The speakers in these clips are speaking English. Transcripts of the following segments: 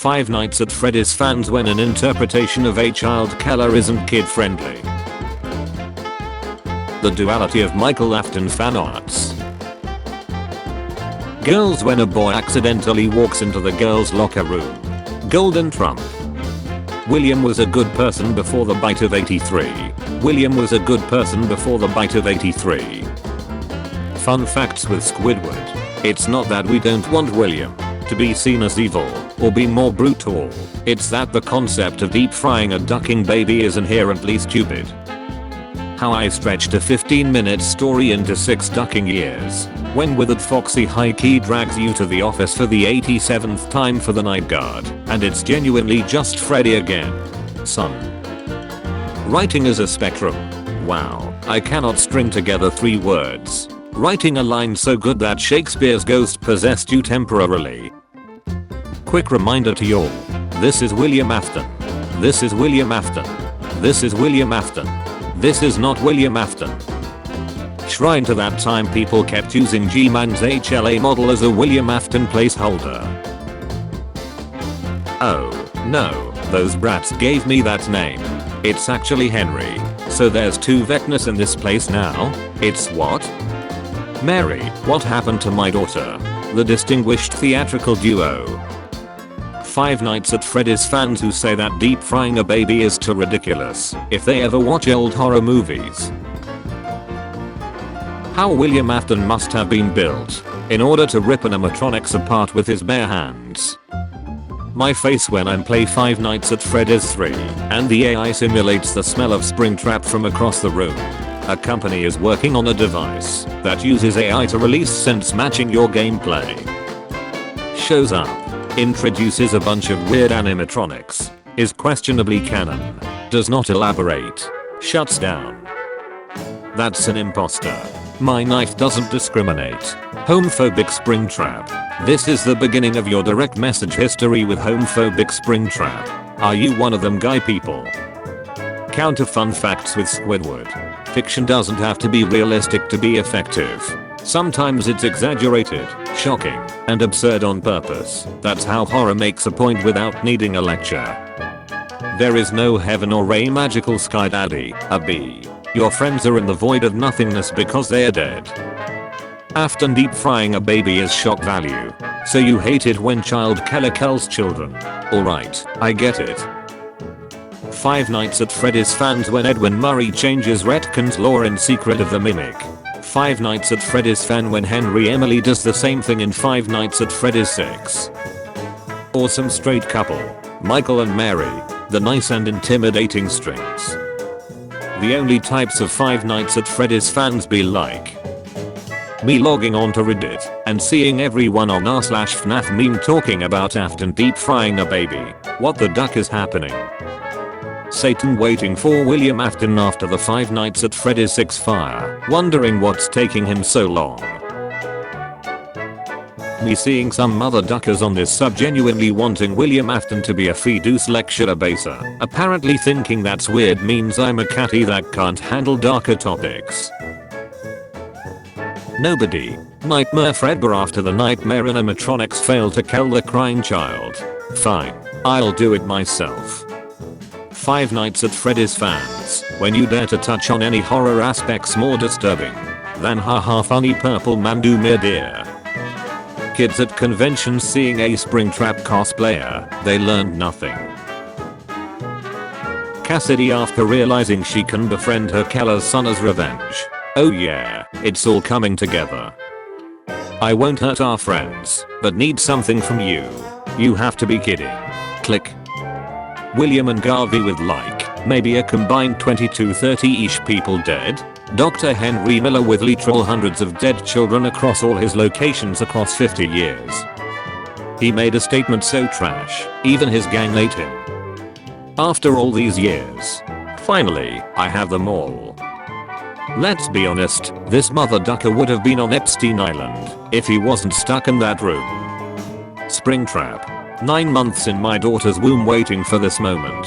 Five Nights at Freddy's fans when an interpretation of a child killer isn't kid friendly. The duality of Michael Afton fan arts. Girls when a boy accidentally walks into the girls' locker room. Golden Trump. William was a good person before the bite of 83. William was a good person before the bite of 83. Fun facts with Squidward. It's not that we don't want William to be seen as evil or be more brutal. It's that the concept of deep frying a ducking baby is inherently stupid. How I stretched a 15-minute story into 6 ducking years. When withered Foxy high-key drags you to the office for the 87th time for the night guard, and it's genuinely just Freddy again. Son. Writing is a spectrum. Wow, I cannot string together 3 words. Writing a line so good that Shakespeare's ghost possessed you temporarily. Quick reminder to y'all. This is William Afton. This is William Afton. This is William Afton. This is not William Afton. Shrine to that time people kept using G-Man's HLA model as a William Afton placeholder. Oh, no, those brats gave me that name. It's actually Henry. So there's 2 Vecnus in this place now? It's what? Mary, what happened to my daughter? The distinguished theatrical duo. Five Nights at Freddy's fans who say that deep frying a baby is too ridiculous if they ever watch old horror movies. How William Afton must have been built in order to rip animatronics apart with his bare hands. My face when I play Five Nights at Freddy's 3 and the AI simulates the smell of Springtrap from across the room. A company is working on a device that uses AI to release sense matching your gameplay. Shows up. Introduces a bunch of weird animatronics. Is questionably canon. Does not elaborate. Shuts down. That's an imposter. My knife doesn't discriminate. Homophobic Springtrap. This is the beginning of your direct message history with homophobic Springtrap. Are you one of them guy people? Counter fun facts with Squidward. Fiction doesn't have to be realistic to be effective. Sometimes it's exaggerated, shocking, and absurd on purpose. That's how horror makes a point without needing a lecture. There is no heaven or a magical sky daddy, a bee. Your friends are in the void of nothingness because they are dead. Afton deep frying a baby is shock value. So you hate it when child killer kills children. Alright, I get it. Five Nights at Freddy's fans when Edwin Murray changes retcons lore in Secret of the Mimic. Five Nights at Freddy's fan when Henry Emily does the same thing in Five Nights at Freddy's 6. Awesome straight couple. Michael and Mary. The nice and intimidating strings. The only types of Five Nights at Freddy's fans be like me logging onto Reddit and seeing everyone on r/Fnaf meme talking about Afton deep frying a baby. What the duck is happening? Satan waiting for William Afton after the Five Nights at Freddy's 6 fire, wondering what's taking him so long. Me seeing some mother duckers on this sub genuinely wanting William Afton to be a Fidus lecturer baser, apparently thinking that's weird means I'm a catty that can't handle darker topics. Nobody. Nightmare Fredbear after the nightmare animatronics fail to kill the crying child. Fine. I'll do it myself. Five Nights at Freddy's fans, when you dare to touch on any horror aspects more disturbing than haha funny purple mandu mere dear. Kids at conventions seeing a Springtrap cosplayer, they learned nothing. Cassidy after realizing she can befriend her killer's son as revenge. Oh yeah, it's all coming together. I won't hurt our friends, but need something from you. You have to be kidding. Click. William and Garvey with like, maybe a combined 20-30-ish people dead. Dr. Henry Miller with literal hundreds of dead children across all his locations across 50 years. He made a statement so trash, even his gang ate him. After all these years. Finally, I have them all. Let's be honest, this mother ducker would have been on Epstein Island if he wasn't stuck in that room. Springtrap. 9 months in my daughter's womb waiting for this moment.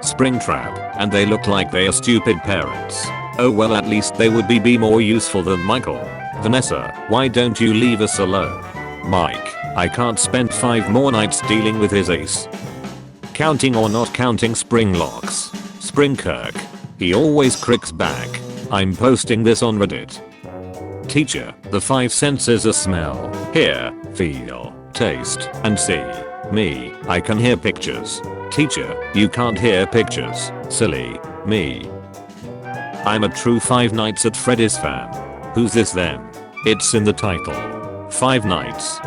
Springtrap, and they look like they are stupid parents. Oh well, at least they would be more useful than Michael. Vanessa, why don't you leave us alone? Mike, I can't spend 5 more nights dealing with his ace. Counting or not counting spring locks. Springkirk. He always cricks back. I'm posting this on Reddit. Teacher, the 5 senses are smell, hear, feel, taste, and see. Me, I can hear pictures. Teacher, you can't hear pictures. Silly. Me. I'm a true Five Nights at Freddy's fan. Who's this then? It's in the title. Five Nights.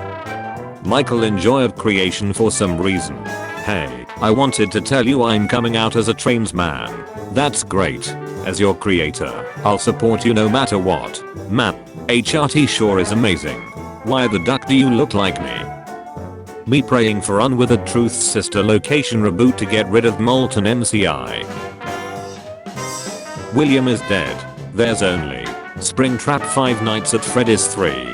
Michael enjoyed creation for some reason. Hey, I wanted to tell you I'm coming out as a trans man. That's great. As your creator, I'll support you no matter what. Man, HRT sure is amazing. Why the duck do you look like me? Me praying for Unwithered Truth's sister location reboot to get rid of Molten MCI. William is dead. There's only Springtrap Five Nights at Freddy's 3.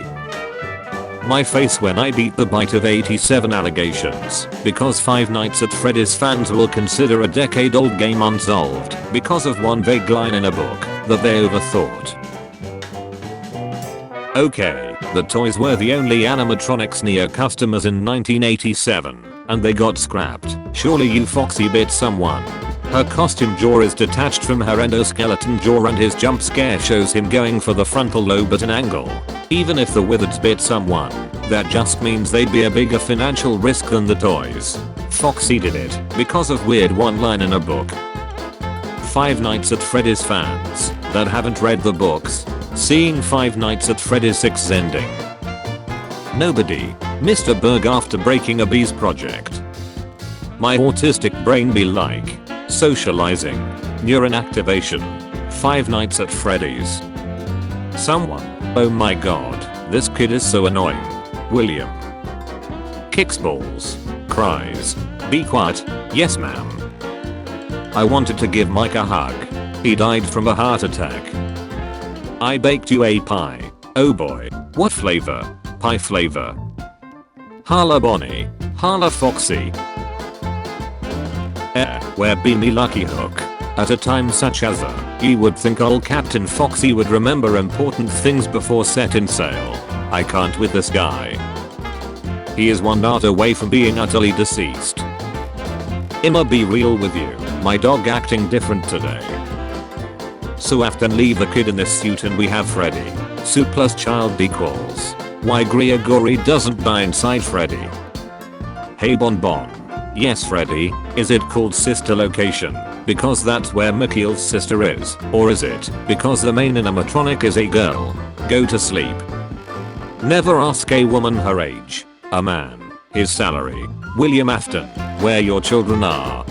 My face when I beat the bite of 87 allegations, because Five Nights at Freddy's fans will consider a decade-old game unsolved because of one vague line in a book that they overthought. Okay, the toys were the only animatronics near customers in 1987, and they got scrapped. Surely you Foxy bit someone. Her costume jaw is detached from her endoskeleton jaw and his jump scare shows him going for the frontal lobe at an angle. Even if the Wizards bit someone, that just means they'd be a bigger financial risk than the toys. Foxy did it because of weird one line in a book. Five Nights at Freddy's fans that haven't read the books, seeing Five Nights at Freddy's 6's ending. Nobody. Mr. Berg after breaking a bees project. My autistic brain be like. Socializing. Neuron activation. Five Nights at Freddy's. Someone. Oh my god. This kid is so annoying. William. Kicks balls. Cries. Be quiet. Yes ma'am. I wanted to give Mike a hug. He died from a heart attack. I baked you a pie. Oh boy. What flavor? Pie flavor. Holla Bonnie. Holla Foxy. Where be me lucky hook. At a time such as you would think old Captain Foxy would remember important things before setting sail. I can't with this guy. He is 1 dart away from being utterly deceased. I'ma be real with you, my dog acting different today. So Afton leave the kid in this suit and we have Freddy. Suit plus child equals. Why Gregory doesn't die inside Freddy. Hey Bon Bon. Yes Freddy, is it called sister location because that's where Mikhail's sister is, or is it because the main animatronic is a girl? Go to sleep. Never ask a woman her age, a man, his salary. William Afton, where your children are.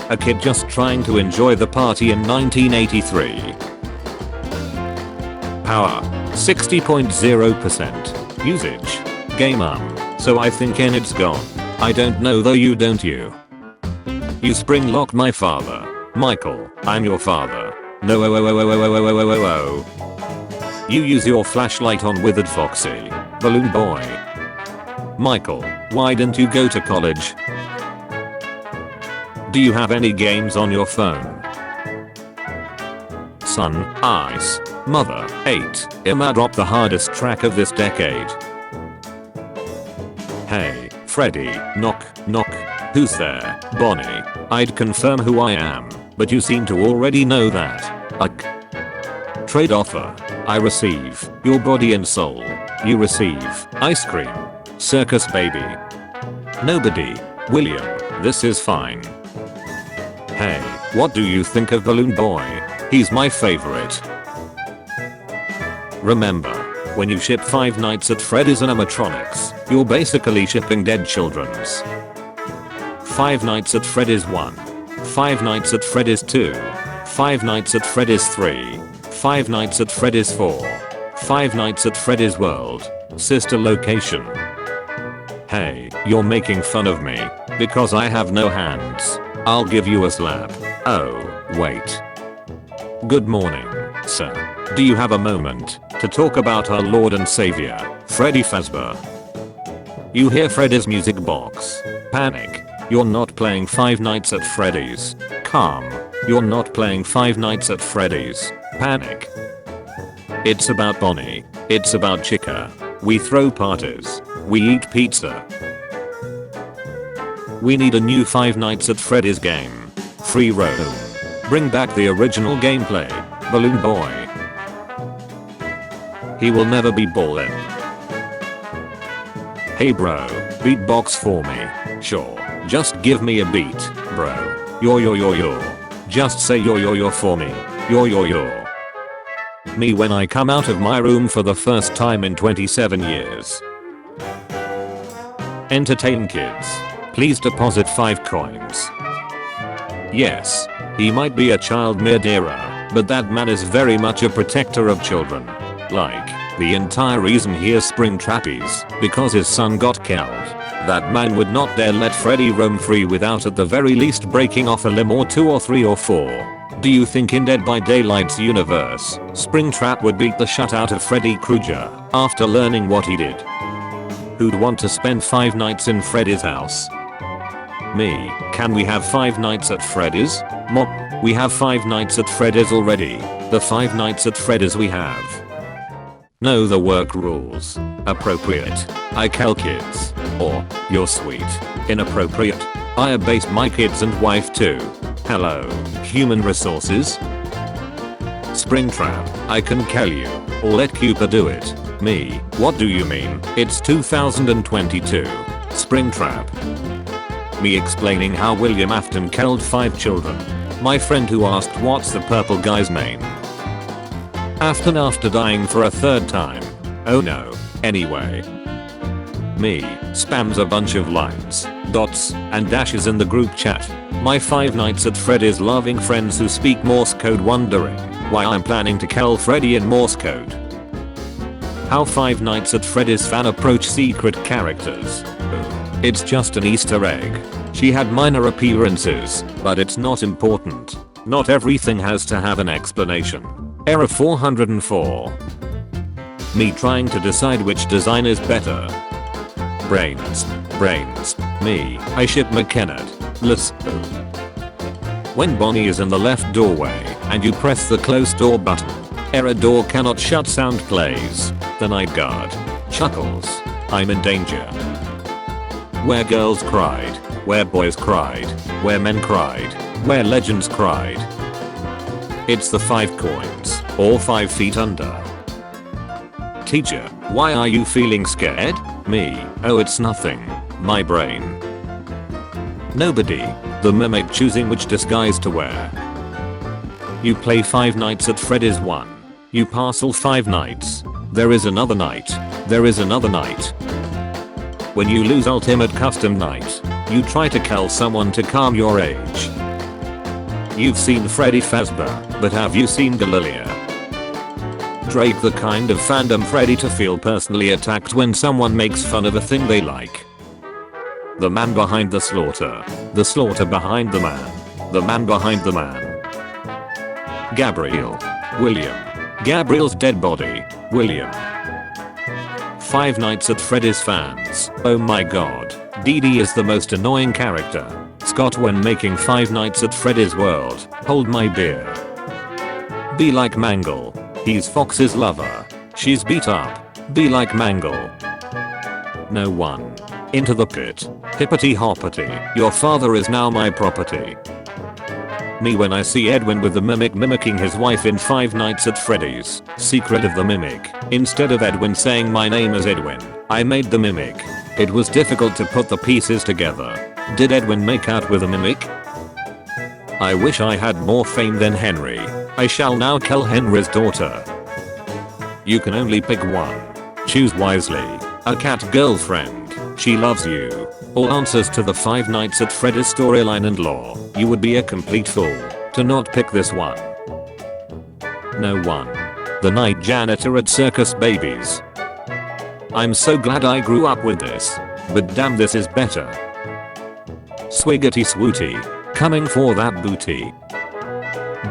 A kid just trying to enjoy the party in 1983. Power, 60.0%. Usage, game so I think it's gone. I don't know though you don't you. You spring locked my father. Michael, I'm your father. No oh. You use your flashlight on Withered Foxy. Balloon Boy. Michael, why didn't you go to college? Do you have any games on your phone? Sun, Ice, Mother, 8, Emma drop the hardest track of this decade. Hey, Freddy, knock, knock. Who's there? Bonnie. I'd confirm who I am, but you seem to already know that. Trade offer. I receive your body and soul. You receive ice cream. Circus baby. Nobody. William, this is fine. Hey, what do you think of Balloon Boy? He's my favorite. Remember, when you ship Five Nights at Freddy's animatronics, you're basically shipping dead children's. Five Nights at Freddy's 1. Five Nights at Freddy's 2. Five Nights at Freddy's 3. Five Nights at Freddy's 4. Five Nights at Freddy's World. Sister location. Hey, you're making fun of me because I have no hands. I'll give you a slap. Oh, wait. Good morning, sir. Do you have a moment to talk about our Lord and Savior, Freddy Fazbear? You hear Freddy's music box. Panic. You're not playing Five Nights at Freddy's. Calm. You're not playing Five Nights at Freddy's. Panic. It's about Bonnie. It's about Chica. We throw parties. We eat pizza. We need a new Five Nights at Freddy's game. Free roam. Bring back the original gameplay. Balloon Boy. He will never be ballin'. Hey bro, beatbox for me. Sure, just give me a beat, bro. Yo. Just say yo for me. Yo. Me when I come out of my room for the first time in 27 years. Entertain kids. Please deposit 5 coins. Yes, he might be a child murderer, but that man is very much a protector of children. Like, the entire reason he is Springtrap is because his son got killed. That man would not dare let Freddy roam free without at the very least breaking off a limb or 2 or 3 or 4. Do you think in Dead by Daylight's universe, Springtrap would beat the shut out of Freddy Krueger after learning what he did? Who'd want to spend 5 nights in Freddy's house? Me. Can we have 5 nights at Freddy's? Mom, we have 5 nights at Freddy's already. The 5 nights at Freddy's we have. Know the work rules. Appropriate. I kill kids. Or, you're sweet. Inappropriate. I abase my kids and wife too. Hello, human resources? Springtrap, I can kill you. Or let Cooper do it. Me, what do you mean? It's 2022. Springtrap. Me explaining how William Afton killed 5 children. My friend who asked what's the purple guy's name. Afton after dying for a 3rd time. Oh no. Anyway. Me spams a bunch of lines, dots, and dashes in the group chat. My 5 Nights at Freddy's loving friends who speak Morse code wondering why I'm planning to kill Freddy in Morse code. How 5 Nights at Freddy's fan approach secret characters. It's just an Easter egg. She had minor appearances, but it's not important. Not everything has to have an explanation. Error 404. Me trying to decide which design is better. Brains. Me. I ship McKennett. When Bonnie is in the left doorway and you press the close door button. Error door cannot shut sound plays. The night guard. Chuckles. I'm in danger. Where girls cried. Where boys cried. Where men cried. Where legends cried. It's the 5 coins. Or 5 feet under. Teacher, why are you feeling scared? Me. Oh, it's nothing. My brain. Nobody. The mimic choosing which disguise to wear. You play 5 Nights at Freddy's 1. You pass all 5 nights. There is another night. There is another night. When you lose Ultimate Custom Night, you try to kill someone to calm your rage. You've seen Freddy Fazbear, but have you seen Galilea? Drake the kind of fandom Freddy to feel personally attacked when someone makes fun of a thing they like. The man behind the slaughter. The slaughter behind the man. The man behind the man. Gabriel. William. Gabriel's dead body. William. 5 Nights at Freddy's fans. Oh my god. Dee Dee is the most annoying character. Scott when making 5 Nights at Freddy's world. Hold my beer. Be like Mangle. He's Fox's lover. She's beat up. Be like Mangle. No one. Into the pit. Hippity hoppity. Your father is now my property. Me when I see Edwin with the mimic mimicking his wife in 5 Nights at Freddy's. Secret of the Mimic. Instead of Edwin saying my name is Edwin, I made the mimic. It was difficult to put the pieces together. Did Edwin make out with a mimic? I wish I had more fame than Henry. I shall now kill Henry's daughter. You can only pick one. Choose wisely. A cat girlfriend. She loves you. All answers to the 5 Nights at Freddy's storyline and lore. You would be a complete fool to not pick this one. No one. The night janitor at Circus Babies. I'm so glad I grew up with this. But damn, this is better. Swiggity swooty. Coming for that booty.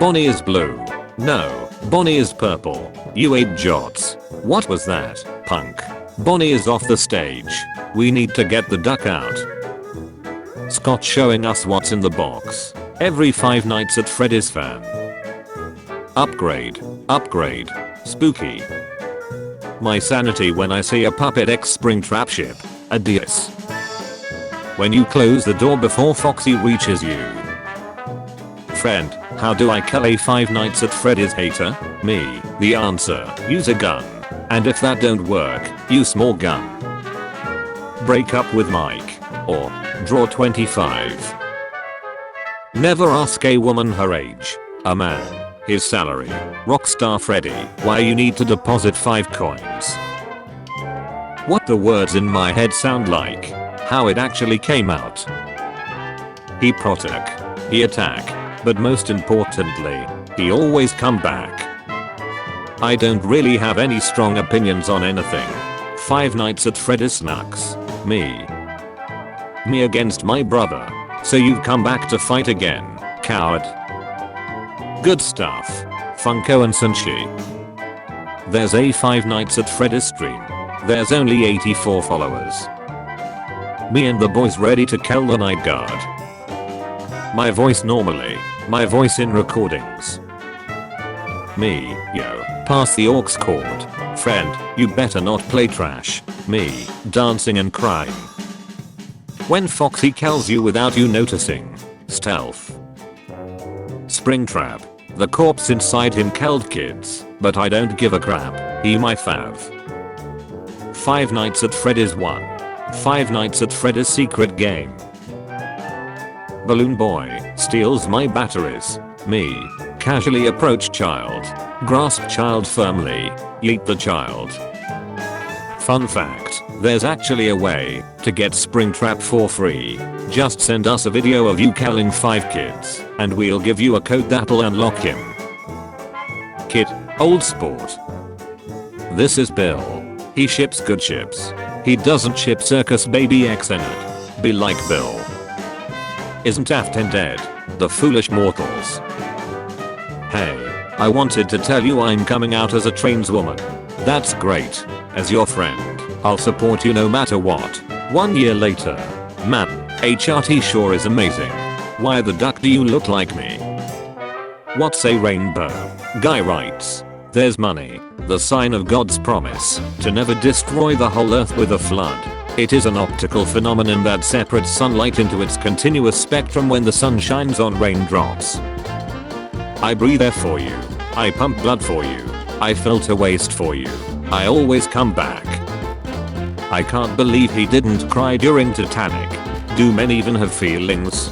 Bonnie is blue. No, Bonnie is purple. You ate jots. What was that, punk? Bonnie is off the stage. We need to get the duck out. Scott showing us what's in the box. Every 5 Nights at Freddy's fan. Upgrade. Spooky. My sanity when I see a Puppet X Springtrap ship. Adios. When you close the door before Foxy reaches you. Friend, how do I kill a Five Nights at Freddy's hater? Me. The answer, use a gun. And if that don't work, use more gun. Break up with Mike. Or, draw 25. Never ask a woman her age. A man, his salary. Rockstar Freddy, why you need to deposit 5 coins. What the words in my head sound like. How it actually came out. He protect. He attack. But most importantly, he always come back. I don't really have any strong opinions on anything. Five Nights at Freddy's Snacks. Me. Me against my brother. So you've come back to fight again, coward. Good stuff. Funko and Sunshi. There's a Five Nights at Freddy's stream. There's only 84 followers. Me and the boys ready to kill the night guard. My voice normally. My voice in recordings. Me, yo, pass the aux cord. Friend, you better not play trash. Me, dancing and crying. When Foxy kills you without you noticing. Stealth. Springtrap. The corpse inside him killed kids, but I don't give a crap. He my fav. Five Nights at Freddy's 1. Five Nights at Freddy's secret game. Balloon boy steals my batteries. Me. Casually approach child. Grasp child firmly. Yeet the child. Fun fact, there's actually a way to get Springtrap for free. Just send us a video of you killing 5 kids, and we'll give you a code that'll unlock him. Kid, old sport. This is Bill. He ships good ships. He doesn't ship Circus Baby X in it. Be like Bill. Isn't Afton dead? The foolish mortals. Hey, I wanted to tell you I'm coming out as a trans woman. That's great. As your friend, I'll support you no matter what. 1 year later. Man, HRT sure is amazing. Why the duck do you look like me? What's a rainbow? Guy writes. There's money. The sign of God's promise to never destroy the whole earth with a flood. It is an optical phenomenon that separates sunlight into its continuous spectrum when the sun shines on raindrops. I breathe air for you. I pump blood for you. I filter waste for you. I always come back. I can't believe he didn't cry during Titanic. Do men even have feelings?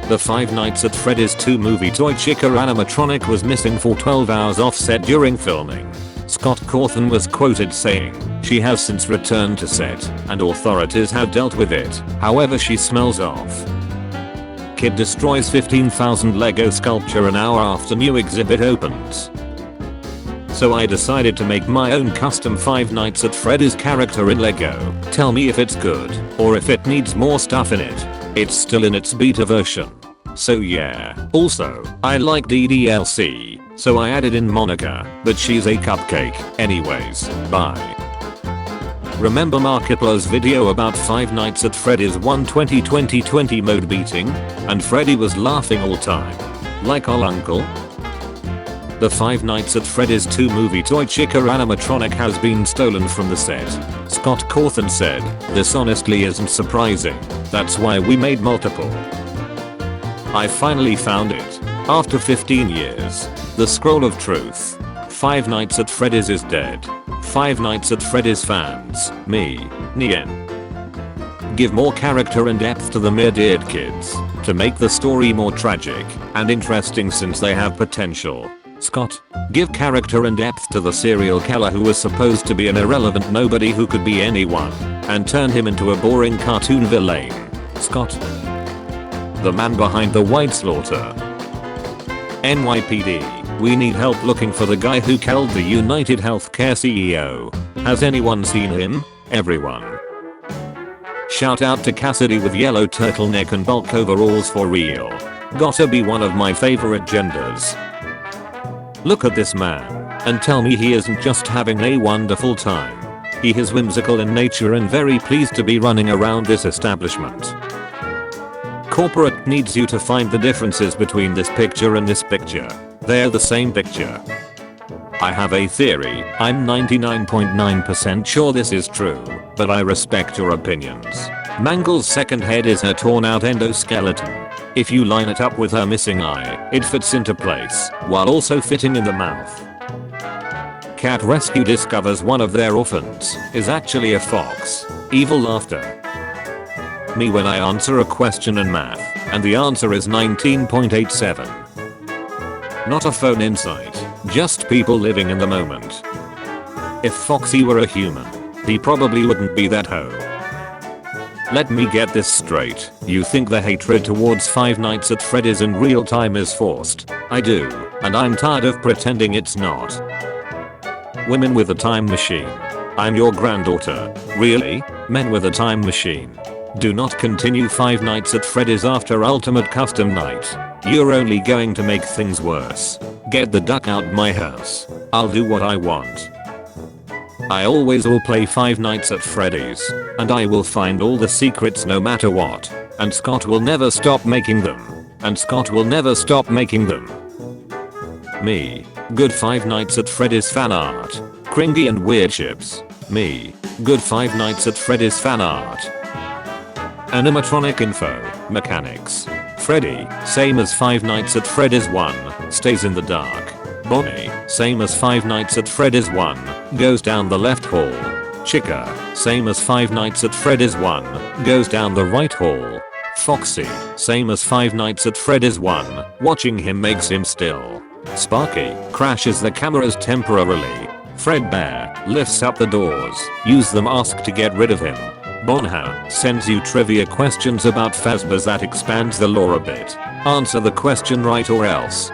The Five Nights at Freddy's 2 movie toy chica animatronic was missing for 12 hours off set during filming. Scott Cawthon was quoted saying, "She has since returned to set, and authorities have dealt with it, however she smells off." Kid destroys 15,000 Lego sculpture an hour after new exhibit opens. So I decided to make my own custom Five Nights at Freddy's character in Lego. Tell me if it's good, or if it needs more stuff in it. It's still in its beta version. So yeah. Also, I like DDLC, so I added in Monica, but she's a cupcake. Anyways, bye. Remember Markiplier's video about Five Nights at Freddy's 1 2020 mode beating? And Freddy was laughing all time. Like our uncle? The Five Nights at Freddy's 2 movie toy chica animatronic has been stolen from the set. Scott Cawthon said, "This honestly isn't surprising. That's why we made multiple." I finally found it. After 15 years. The Scroll of Truth. Five Nights at Freddy's is dead. Five Nights at Freddy's fans. Me. Nien. Give more character and depth to the murdered kids. To make the story more tragic and interesting since they have potential. Scott. Give character and depth to the serial killer who was supposed to be an irrelevant nobody who could be anyone. And turn him into a boring cartoon villain. Scott. The man behind the White Slaughter. NYPD. We need help looking for the guy who killed the United Healthcare CEO. Has anyone seen him? Everyone. Shout out to Cassidy with yellow turtleneck and bulk overalls for real. Gotta be one of my favorite genders. Look at this man, and tell me he isn't just having a wonderful time. He is whimsical in nature and very pleased to be running around this establishment. Corporate needs you to find the differences between this picture and this picture. They're the same picture. I have a theory. I'm 99.9% sure this is true, but I respect your opinions. Mangle's second head is her torn out endoskeleton. If you line it up with her missing eye, it fits into place, while also fitting in the mouth. Cat rescue discovers one of their orphans is actually a fox. Evil laughter. Me when I answer a question in math, and the answer is 19.87. Not a phone insight, just people living in the moment. If Foxy were a human, he probably wouldn't be that hoe. Let me get this straight, you think the hatred towards Five Nights at Freddy's in real time is forced? I do, and I'm tired of pretending it's not. Women with a time machine. I'm your granddaughter. Really? Men with a time machine. Do not continue Five Nights at Freddy's after Ultimate Custom Night. You're only going to make things worse. Get the duck out my house. I'll do what I want. I always will play Five Nights at Freddy's, and I will find all the secrets no matter what, and Scott will never stop making them, and Scott will never stop making them. Me. Good Five Nights at Freddy's fan art. Cringy and weird chips. Me. Good Five Nights at Freddy's fan art. Animatronic info. Mechanics. Freddy, same as Five Nights at Freddy's 1, stays in the dark. Bonnie, same as Five Nights at Freddy's 1, goes down the left hall. Chica, same as Five Nights at Freddy's 1, goes down the right hall. Foxy, same as Five Nights at Freddy's 1, watching him makes him still. Sparky, crashes the cameras temporarily. Fredbear, lifts up the doors, use the mask to get rid of him. Bonha, sends you trivia questions about Fazbear's that expands the lore a bit. Answer the question right or else.